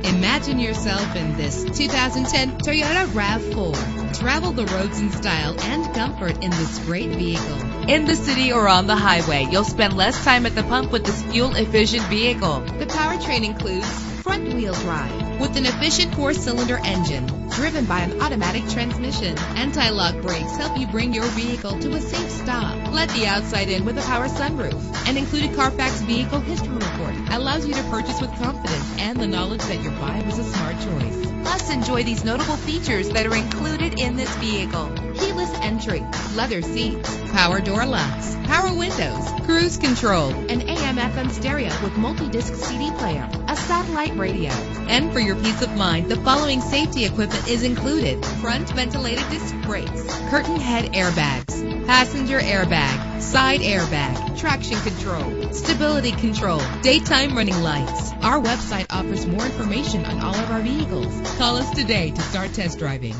Imagine yourself in this 2010 Toyota RAV4. Travel the roads in style and comfort in this great vehicle. In the city or on the highway, you'll spend less time at the pump with this fuel-efficient vehicle. The powertrain includes front-wheel drive with an efficient 4-cylinder engine driven by an automatic transmission. Anti-lock brakes help you bring your vehicle to a safe stop. Let the outside in with a power sunroof. An included Carfax Vehicle History Report allows you to purchase with confidence and the knowledge that your buy was a smart choice. Plus, enjoy these notable features that are included in this vehicle: keyless entry, leather seats, power door locks, power windows, cruise control, an AM/FM stereo with multi-disc CD player, a satellite radio. And for your peace of mind, the following safety equipment is included: front ventilated disc brakes, curtain head airbags, passenger airbag, side airbag, traction control, stability control, daytime running lights. Our website offers more information on all of our vehicles. Call us today to start test driving.